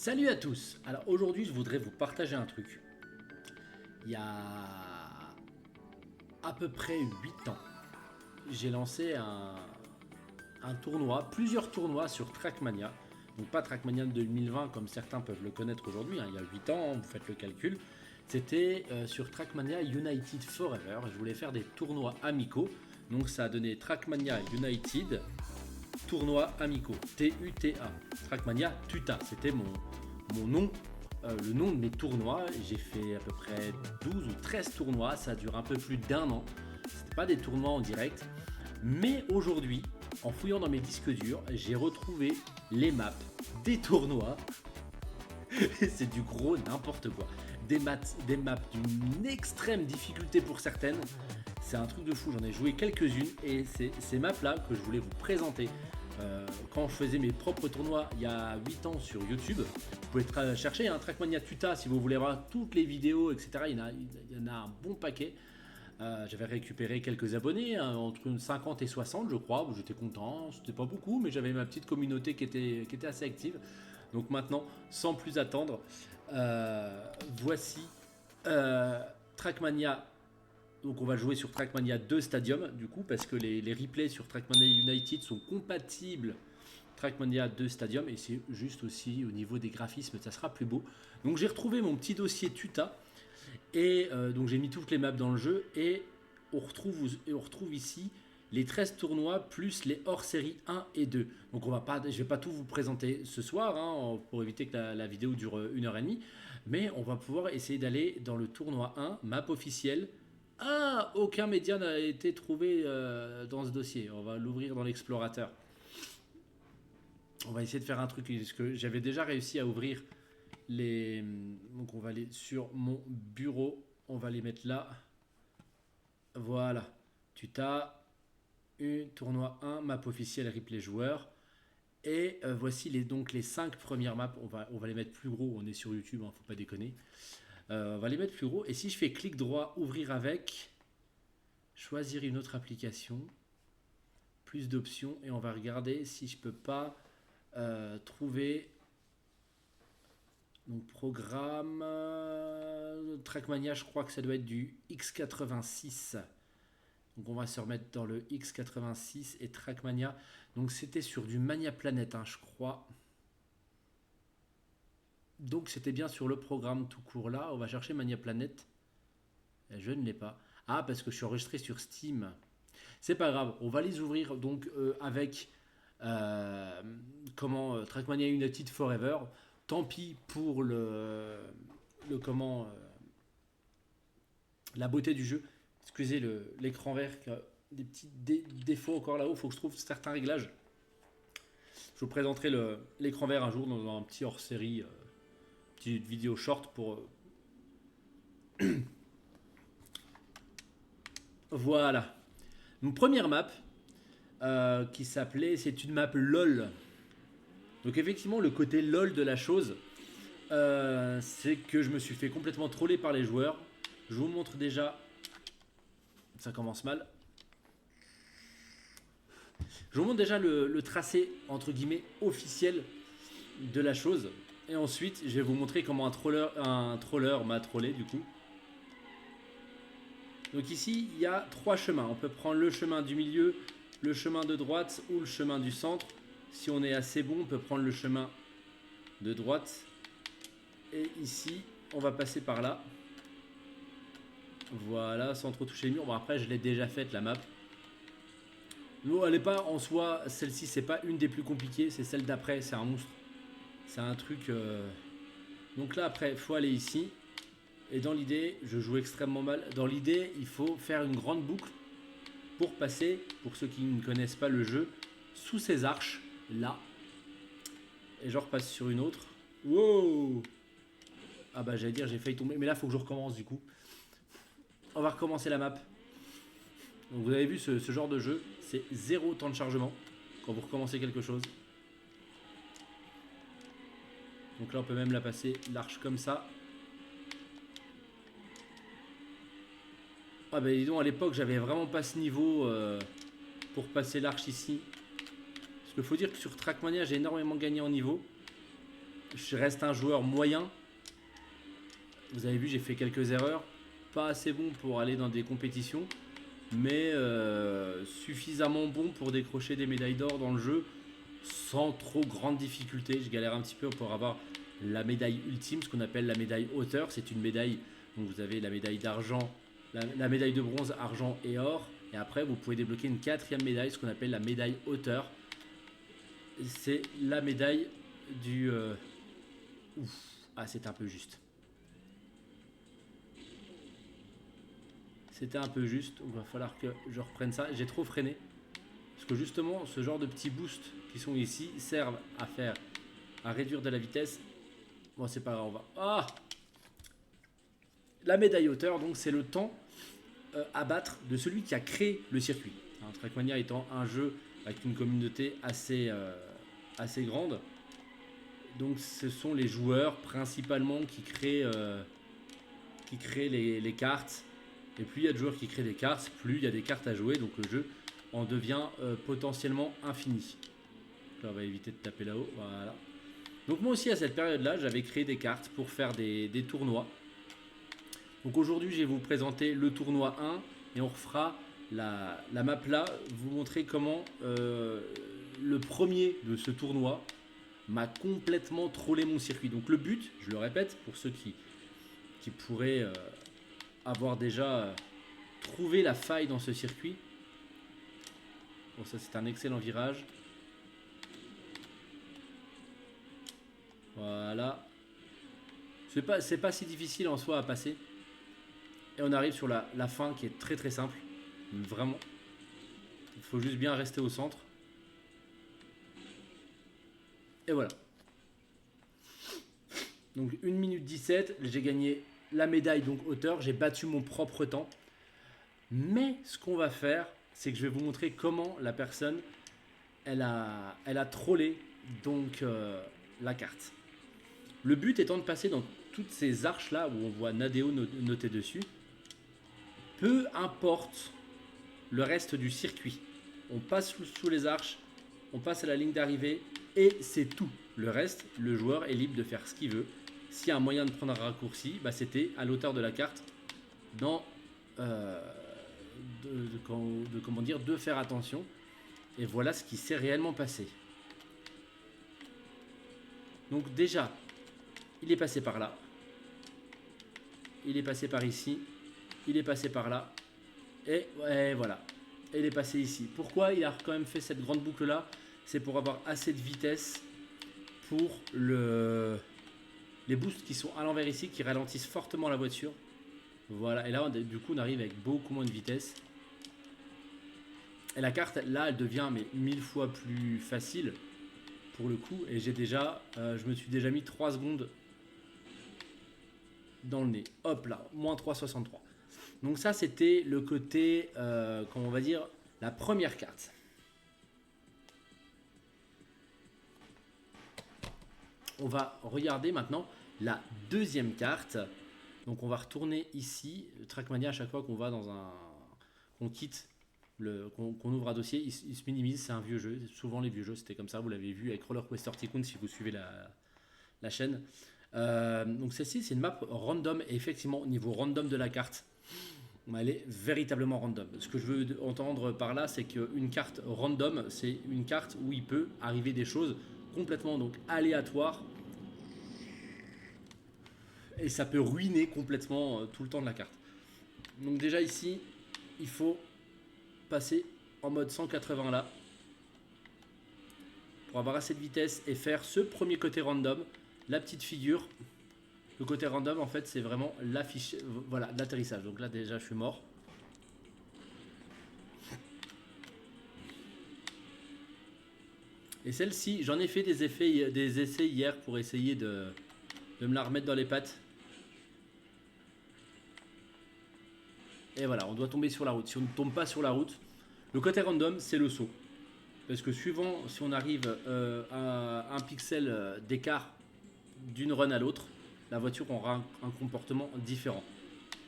Salut à tous. Alors aujourd'hui je voudrais vous partager un truc. Il y a à peu près 8 ans, j'ai lancé un tournoi, plusieurs tournois sur Trackmania. Donc pas Trackmania de 2020 comme certains peuvent le connaître aujourd'hui, hein, il y a 8 ans, vous faites le calcul. C'était sur Trackmania United Forever. Je voulais faire des tournois amicaux. Donc ça a donné Trackmania United tournois amicaux. TUTA. Trackmania Tuta. C'était mon nom, le nom de mes tournois. J'ai fait à peu près 12 ou 13 tournois. Ça dure un peu plus d'1 an. C'était pas des tournois en direct. Mais aujourd'hui, en fouillant dans mes disques durs, j'ai retrouvé les maps des tournois. C'est du gros n'importe quoi. Des maps d'une extrême difficulté pour certaines. C'est un truc de fou, j'en ai joué quelques-unes et c'est ces maps là que je voulais vous présenter. Quand je faisais mes propres tournois il y a 8 ans sur YouTube, vous pouvez chercher un Trackmania Tuta si vous voulez voir toutes les vidéos, etc. Il y en a un bon paquet. J'avais récupéré quelques abonnés, hein, entre 50 et 60 je crois, j'étais content, c'était pas beaucoup mais j'avais ma petite communauté qui était assez active. Donc maintenant, sans plus attendre, voici Trackmania. Donc on va jouer sur Trackmania 2 Stadium du coup parce que les replays sur Trackmania United sont compatibles Trackmania 2 Stadium et c'est juste aussi au niveau des graphismes ça sera plus beau. Donc j'ai retrouvé mon petit dossier Tuta et donc j'ai mis toutes les maps dans le jeu et on retrouve ici les 13 tournois plus les hors-série 1 et 2. Donc je ne vais pas tout vous présenter ce soir hein, pour éviter que la vidéo dure 1h30. Mais on va pouvoir essayer d'aller dans le tournoi 1, map officielle. Ah, aucun média n'a été trouvé dans ce dossier. On va l'ouvrir dans l'explorateur. On va essayer de faire un truc parce que j'avais déjà réussi à ouvrir les... Donc on va aller sur mon bureau. On va les mettre là. Voilà. Tuta. Tournoi 1, map officielle, replay joueur. Et voici donc les 5 premières maps. On va les mettre plus gros. On est sur YouTube, hein, faut pas déconner. On va les mettre plus gros. Et si je fais clic droit, ouvrir avec, choisir une autre application, plus d'options. Et on va regarder si je peux pas trouver donc programme Trackmania. Je crois que ça doit être du X86. Donc on va se remettre dans le X86 et Trackmania. Donc c'était sur du Mania Planet, hein, je crois. Donc c'était bien sur le programme tout court là. On va chercher Mania Planet. Je ne l'ai pas. Ah, parce que je suis enregistré sur Steam. C'est pas grave. On va les ouvrir donc avec Trackmania United Forever. Tant pis pour la beauté du jeu. Excusez l'écran vert qui a des petits défauts encore là-haut. Il faut que je trouve certains réglages. Je vous présenterai l'écran vert un jour dans un petit hors-série, petite vidéo short pour... Voilà. Une première map qui s'appelait... C'est une map LOL. Donc effectivement, le côté LOL de la chose, c'est que je me suis fait complètement troller par les joueurs. Je vous montre déjà... Ça commence mal. Je vous montre déjà le tracé, entre guillemets, officiel de la chose. Et ensuite, je vais vous montrer comment un troller m'a trollé, du coup. Donc ici, il y a 3 chemins. On peut prendre le chemin du milieu, le chemin de droite ou le chemin du centre. Si on est assez bon, on peut prendre le chemin de droite. Et ici, on va passer par là. Voilà, sans trop toucher le mur. Bon, après, je l'ai déjà faite, la map. Non, elle n'est pas en soi, celle-ci, c'est pas une des plus compliquées. C'est celle d'après, c'est un monstre. C'est un truc... Donc là, après, il faut aller ici. Et dans l'idée, je joue extrêmement mal. Dans l'idée, il faut faire une grande boucle pour passer, pour ceux qui ne connaissent pas le jeu, sous ces arches, là. Et je repasse sur une autre. Wow! Ah bah, j'allais dire, j'ai failli tomber. Mais là, il faut que je recommence, du coup. On va recommencer la map. Donc vous avez vu ce genre de jeu, c'est 0 temps de chargement quand vous recommencez quelque chose. Donc là on peut même la passer l'arche comme ça. Ah bah dis donc, à l'époque j'avais vraiment pas ce niveau pour passer l'arche ici. Parce qu'il faut dire que sur Trackmania j'ai énormément gagné en niveau. Je reste un joueur moyen. Vous avez vu, j'ai fait quelques erreurs. Pas assez bon pour aller dans des compétitions, mais suffisamment bon pour décrocher des médailles d'or dans le jeu sans trop grande difficulté. Je galère un petit peu pour avoir la médaille ultime, ce qu'on appelle la médaille hauteur. C'est une médaille, donc vous avez la médaille d'argent, la médaille de bronze, argent et or. Et après, vous pouvez débloquer une quatrième médaille, ce qu'on appelle la médaille hauteur. C'est la médaille du... Ouf, ah, c'est un peu juste. C'était un peu juste, il va falloir que je reprenne ça. J'ai trop freiné. Parce que justement, ce genre de petits boosts qui sont ici servent à réduire de la vitesse. Bon, c'est pas grave, on va... Ah, la médaille hauteur, donc c'est le temps à battre de celui qui a créé le circuit. Hein, Trackmania étant un jeu avec une communauté assez grande. Donc ce sont les joueurs principalement qui créent les cartes. Et plus il y a de joueurs qui créent des cartes, plus il y a des cartes à jouer. Donc le jeu en devient potentiellement infini. Là, on va éviter de taper là-haut. Voilà. Donc moi aussi à cette période-là, j'avais créé des cartes pour faire des tournois. Donc aujourd'hui, je vais vous présenter le tournoi 1 et on refera la map là, vous montrer comment le premier de ce tournoi m'a complètement trollé mon circuit. Donc le but, je le répète, pour ceux qui pourraient avoir déjà trouvé la faille dans ce circuit. Bon, ça c'est un excellent virage. Voilà. C'est pas si difficile en soi à passer. Et on arrive sur la fin qui est très très simple. Vraiment. Il faut juste bien rester au centre. Et voilà. Donc 1 minute 17. J'ai gagné la médaille donc hauteur. J'ai battu mon propre temps. Mais ce qu'on va faire, c'est que je vais vous montrer comment la personne, elle a trollé donc la carte. Le but étant de passer dans toutes ces arches là où on voit Nadeo noté dessus. Peu importe le reste du circuit. On passe sous les arches, on passe à la ligne d'arrivée et c'est tout. Le reste, le joueur est libre de faire ce qu'il veut. S'il y a un moyen de prendre un raccourci, bah c'était à l'auteur de la carte de faire attention. Et voilà ce qui s'est réellement passé. Donc déjà, il est passé par là. Il est passé par ici. Il est passé par là. Et voilà. Et il est passé ici. Pourquoi il a quand même fait cette grande boucle là? C'est pour avoir assez de vitesse pour les boosts qui sont à l'envers ici, qui ralentissent fortement la voiture. Voilà. Et là, du coup, on arrive avec beaucoup moins de vitesse. Et la carte, là, elle devient mais 1000 fois plus facile pour le coup. Et j'ai déjà, je me suis déjà mis 3 secondes dans le nez. Hop là, moins 3,63. Donc ça, c'était le côté, comment on va dire, la première carte. On va regarder maintenant la deuxième carte. Donc on va retourner ici. Trackmania, à chaque fois qu'on va dans qu'on quitte, qu'on ouvre un dossier, il se minimise. C'est un vieux jeu. Souvent les vieux jeux, c'était comme ça. Vous l'avez vu avec Roller Coaster Tycoon si vous suivez la chaîne. Donc celle-ci, c'est une map random. Et effectivement, au niveau random de la carte, elle est véritablement random. Ce que je veux entendre par là, c'est qu'une carte random, c'est une carte où il peut arriver des choses complètement donc aléatoires. Et ça peut ruiner complètement tout le temps de la carte. Donc déjà ici, il faut passer en mode 180 là. Pour avoir assez de vitesse et faire ce premier côté random. La petite figure. Le côté random, en fait, c'est vraiment l'affiche, voilà, l'atterrissage. Donc là, déjà, je suis mort. Et celle-ci, j'en ai fait des essais hier pour essayer de me la remettre dans les pattes. Et voilà, on doit tomber sur la route. Si on ne tombe pas sur la route, le côté random, c'est le saut. Parce que suivant, si on arrive à un pixel d'écart d'une run à l'autre, la voiture aura un comportement différent.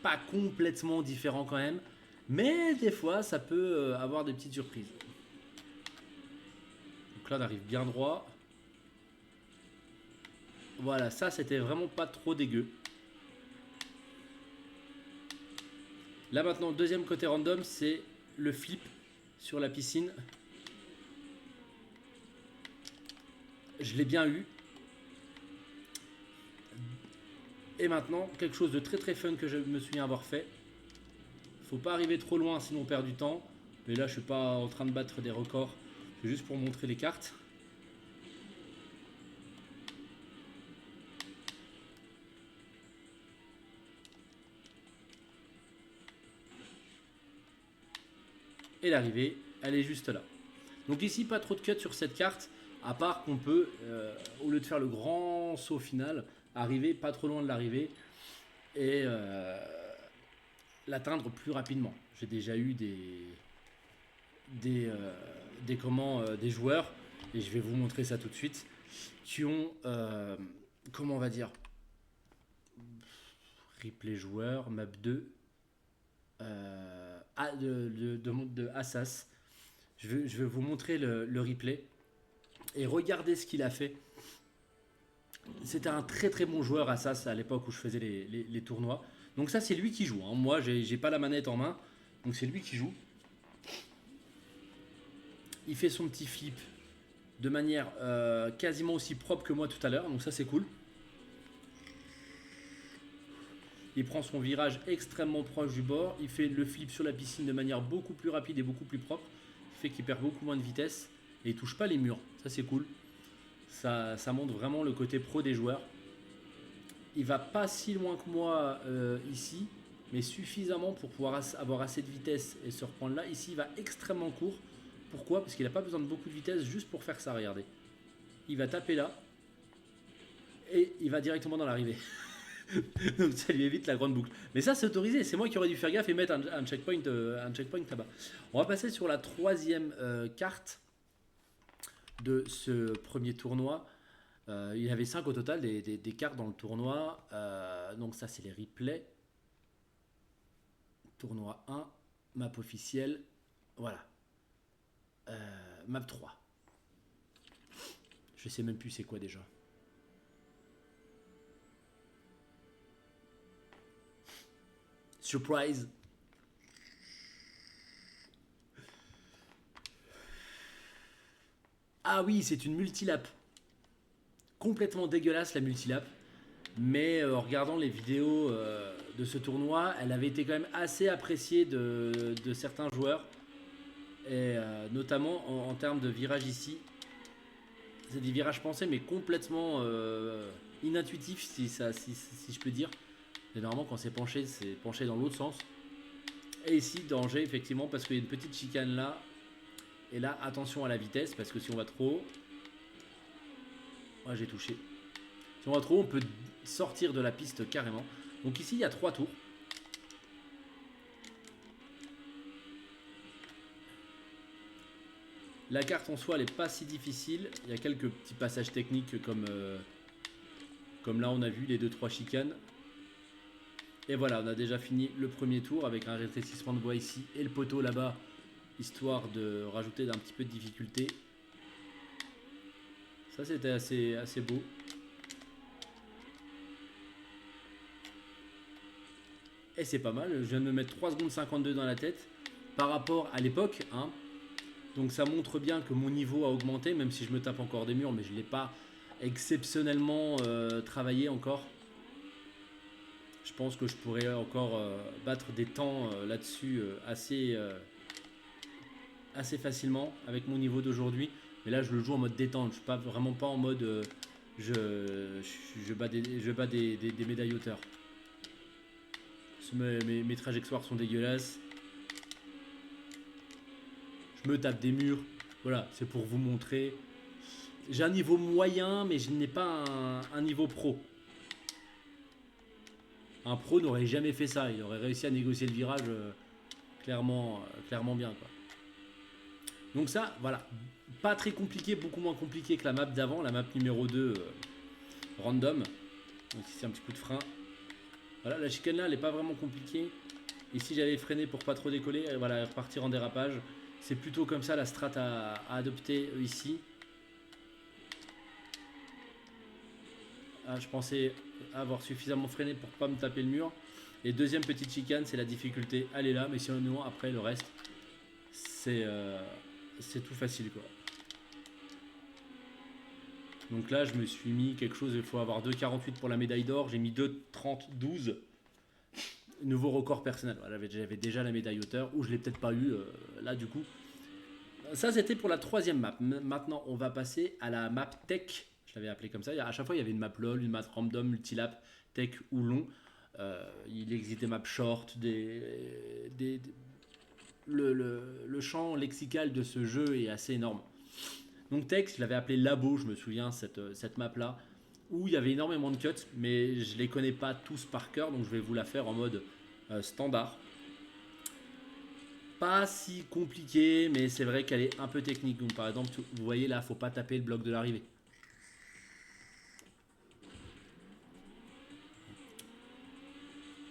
Pas complètement différent quand même, mais des fois ça peut avoir des petites surprises. Donc là on arrive bien droit. Voilà, ça c'était vraiment pas trop dégueu. Là maintenant, le deuxième côté random, c'est le flip sur la piscine. Je l'ai bien eu. Et maintenant, quelque chose de très très fun que je me souviens avoir fait. Faut pas arriver trop loin sinon on perd du temps. Mais là je suis pas en train de battre des records. C'est juste pour montrer les cartes. Et l'arrivée, elle est juste là. Donc ici pas trop de cut sur cette carte. À part qu'on peut, au lieu de faire le grand saut final, arriver pas trop loin de l'arrivée. Et l'atteindre plus rapidement. J'ai déjà eu des joueurs, et je vais vous montrer ça tout de suite, qui ont, comment on va dire, replay joueur, map 2, de Assas. Je vais vous montrer le replay, et regardez ce qu'il a fait. C'était un très très bon joueur Assas à l'époque où je faisais les tournois. Donc ça c'est lui qui joue, hein. Moi j'ai pas la manette en main, donc c'est lui qui joue. Il fait son petit flip de manière quasiment aussi propre que moi tout à l'heure, donc ça c'est cool. Il prend son virage extrêmement proche du bord, il fait le flip sur la piscine de manière beaucoup plus rapide et beaucoup plus propre, ce qui fait qu'il perd beaucoup moins de vitesse et il touche pas les murs, ça c'est cool. Ça montre vraiment le côté pro des joueurs. Il va pas si loin que moi ici, mais suffisamment pour pouvoir avoir assez de vitesse et se reprendre là. Ici, il va extrêmement court. Pourquoi? Parce qu'il n'a pas besoin de beaucoup de vitesse juste pour faire ça, regardez. Il va taper là et il va directement dans l'arrivée. Donc ça lui évite la grande boucle. Mais ça, c'est autorisé. C'est moi qui aurais dû faire gaffe et mettre un checkpoint là-bas. On va passer sur la troisième carte de ce premier tournoi. Il y avait 5 au total des cartes dans le tournoi. Donc ça c'est les replays. Tournoi 1, map officielle. Voilà. Map 3. Je sais même plus c'est quoi déjà. Surprise. Ah oui, c'est une multilap. Complètement dégueulasse la multilap. Mais en regardant les vidéos de ce tournoi, elle avait été quand même assez appréciée de certains joueurs. Et notamment en termes de virage ici. C'est des virages pensés mais complètement inintuitifs si je peux dire. Et normalement quand c'est penché dans l'autre sens. Et ici danger effectivement parce qu'il y a une petite chicane là. Et là attention à la vitesse parce que si on va trop haut. Ouais, j'ai touché. Si on va trop haut on peut sortir de la piste carrément. Donc ici il y a 3 tours. La carte en soi elle n'est pas si difficile. Il y a quelques petits passages techniques comme là on a vu les 2-3 chicanes. Et voilà, on a déjà fini le premier tour avec un rétrécissement de voie ici et le poteau là-bas, histoire de rajouter un petit peu de difficulté. Ça c'était assez beau. Et c'est pas mal, je viens de me mettre 3 secondes 52 dans la tête par rapport à l'époque, hein. Donc ça montre bien que mon niveau a augmenté, même si je me tape encore des murs, mais je ne l'ai pas exceptionnellement travaillé encore. Je pense que je pourrais encore battre des temps là-dessus assez facilement avec mon niveau d'aujourd'hui. Mais là, je le joue en mode détente. Je ne suis vraiment pas en mode je bats des médailles hauteurs. Mes trajectoires sont dégueulasses. Je me tape des murs. Voilà, c'est pour vous montrer. J'ai un niveau moyen, mais je n'ai pas un niveau pro. Un pro n'aurait jamais fait ça. Il aurait réussi à négocier le virage clairement bien, quoi. Donc ça, voilà. Pas très compliqué, beaucoup moins compliqué que la map d'avant. La map numéro 2, random. Donc ici, un petit coup de frein. Voilà, la chicane là, elle n'est pas vraiment compliquée. Ici, j'avais freiné pour pas trop décoller. Et voilà, repartir en dérapage. C'est plutôt comme ça la strat à adopter ici. Ah, je pensais avoir suffisamment freiné pour pas me taper le mur. Et deuxième petite chicane, c'est la difficulté. Elle est là, mais sinon après le reste, c'est tout facile quoi. Donc là, je me suis mis quelque chose, il faut avoir 2,48 pour la médaille d'or. J'ai mis 2,30,12. Nouveau record personnel. Voilà, j'avais déjà la médaille hauteur, ou je l'ai peut-être pas eu là du coup. Ça, c'était pour la troisième map. Maintenant, on va passer à la map tech. Je l'avais appelé comme ça. À chaque fois, il y avait une map LOL, une map random, multilap, tech ou long. Il existe des maps short, le champ lexical de ce jeu est assez énorme. Donc tech, je l'avais appelé labo, je me souviens, cette map-là, où il y avait énormément de cuts, mais je les connais pas tous par cœur, donc je vais vous la faire en mode standard. Pas si compliqué, mais c'est vrai qu'elle est un peu technique. Donc par exemple, vous voyez là, faut pas taper le bloc de l'arrivée.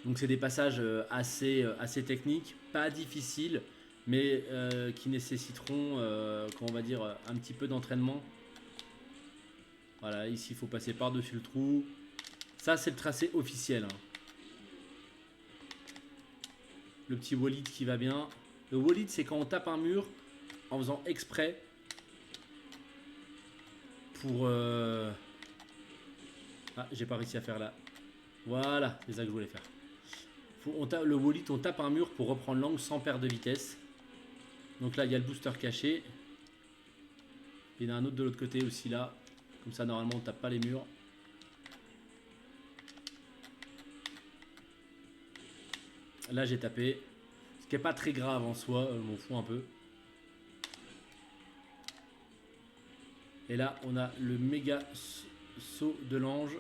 Donc c'est des passages assez techniques, pas difficiles, mais qui nécessiteront, comment on va dire, un petit peu d'entraînement. Voilà, ici il faut passer par-dessus le trou. Ça c'est le tracé officiel. Hein. Le petit wall-it qui va bien. Le wall-it c'est quand on tape un mur en faisant exprès pour... Ah, j'ai pas réussi à faire là. Voilà, c'est ça que je voulais faire. Le wall-it, on tape un mur pour reprendre l'angle sans perdre de vitesse. Donc là, il y a le booster caché. Il y en a un autre de l'autre côté aussi là. Comme ça, normalement, on tape pas les murs. Là, j'ai tapé. Ce qui n'est pas très grave en soi, je m'en fous un peu. Et là, on a le méga saut de l'ange.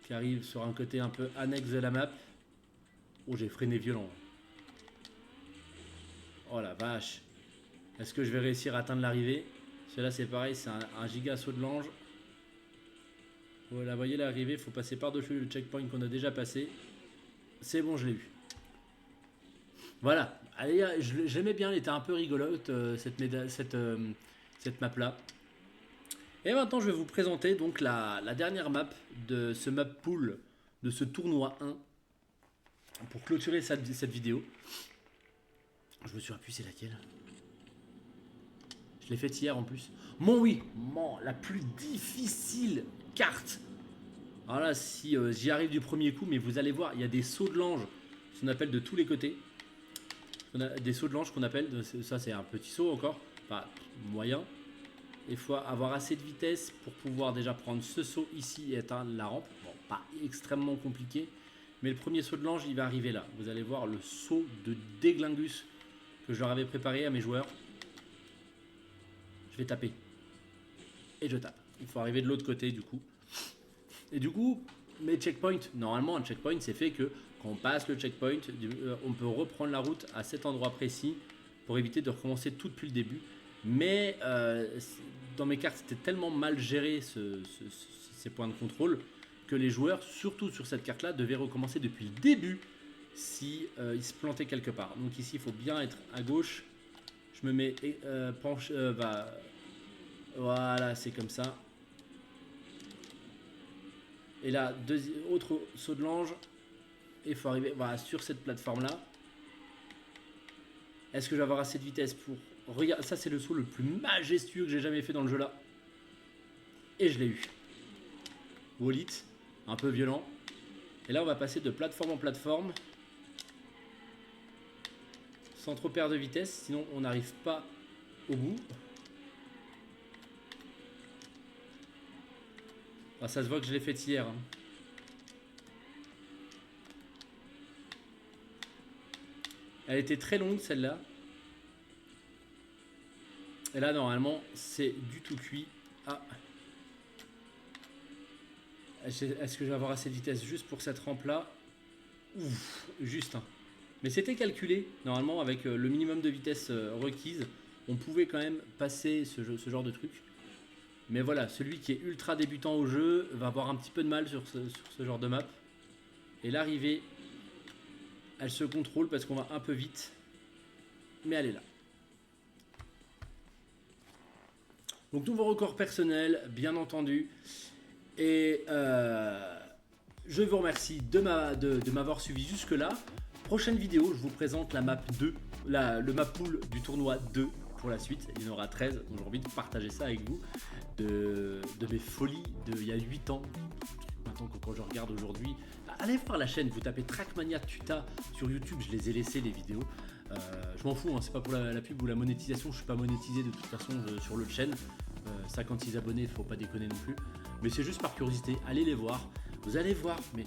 Qui arrive sur un côté un peu annexe de la map. Oh, j'ai freiné violent. Oh la vache. Est-ce que je vais réussir à atteindre l'arrivée? Celui-là, c'est pareil, c'est un giga saut de l'ange. Voilà, voyez l'arrivée, il faut passer par-dessus le checkpoint qu'on a déjà passé. C'est bon, je l'ai eu. Voilà, allez, je l'aimais bien, elle était un peu rigolote, cette map-là. Et maintenant, je vais vous présenter donc la dernière map de ce map pool, de ce tournoi 1. Pour clôturer cette vidéo. Je me suis rappelé, c'est laquelle? Je l'ai faite hier en plus. La plus difficile carte. Alors là, si j'y arrive du premier coup, mais vous allez voir, il y a des sauts de l'ange, ce qu'on appelle de tous les côtés. Des sauts de l'ange qu'on appelle, ça c'est un petit saut encore, pas moyen. Il faut avoir assez de vitesse pour pouvoir déjà prendre ce saut ici et atteindre la rampe. Bon, pas extrêmement compliqué, mais le premier saut de l'ange, il va arriver là. Vous allez voir le saut de déglingus que je leur avais préparé à mes joueurs. Je vais taper. Et je tape. Il faut arriver de l'autre côté du coup. Et du coup, mes checkpoints, normalement un checkpoint c'est fait que quand on passe le checkpoint, on peut reprendre la route à cet endroit précis pour éviter de recommencer tout depuis le début. Mais dans mes cartes, c'était tellement mal géré ces points de contrôle que les joueurs, surtout sur cette carte-là, devaient recommencer depuis le début si ils se plantaient quelque part. Donc ici, il faut bien être à gauche. Je me mets voilà, c'est comme ça. Et là, autre saut de l'ange. Et il faut arriver voilà, sur cette plateforme-là. Est-ce que je vais avoir assez de vitesse pour... Regarde, ça c'est le saut le plus majestueux que j'ai jamais fait dans le jeu là. Et je l'ai eu. Wall-it, un peu violent. Et là, on va passer de plateforme en plateforme. Sans trop perdre de vitesse, sinon on n'arrive pas au bout. Ah, ça se voit que je l'ai fait hier. Hein. Elle était très longue celle-là. Et là, normalement, c'est du tout cuit. Ah. Est-ce que je vais avoir assez de vitesse juste pour cette rampe-là? Ouf, juste. Hein. Mais c'était calculé. Normalement, avec le minimum de vitesse requise, on pouvait quand même passer ce genre de truc. Mais voilà, celui qui est ultra débutant au jeu va avoir un petit peu de mal sur ce genre de map. Et l'arrivée, elle se contrôle parce qu'on va un peu vite. Mais elle est là. Donc nouveau record personnel, bien entendu. Et je vous remercie de m'avoir suivi jusque-là. Prochaine vidéo, je vous présente la map 2, le map pool du tournoi 2 pour la suite. Il y en aura 13, donc j'ai envie de partager ça avec vous. De mes folies d'il y a 8 ans. Maintenant, quand je regarde aujourd'hui, allez voir la chaîne, vous tapez Trackmania Tuta sur YouTube, je les ai laissés les vidéos. Je m'en fous, hein, c'est pas pour la pub ou la monétisation, je suis pas monétisé de toute façon sur l'autre chaîne. 56 abonnés, faut pas déconner non plus. Mais c'est juste par curiosité, allez les voir. Vous allez voir, mais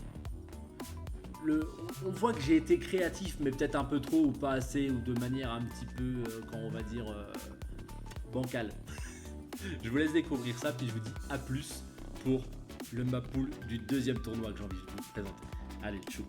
on voit que j'ai été créatif, mais peut-être un peu trop ou pas assez, ou de manière un petit peu, quand on va dire, bancale. Je vous laisse découvrir ça, puis je vous dis à plus pour le map pool du deuxième tournoi que j'ai envie de vous présenter. Allez, tchou.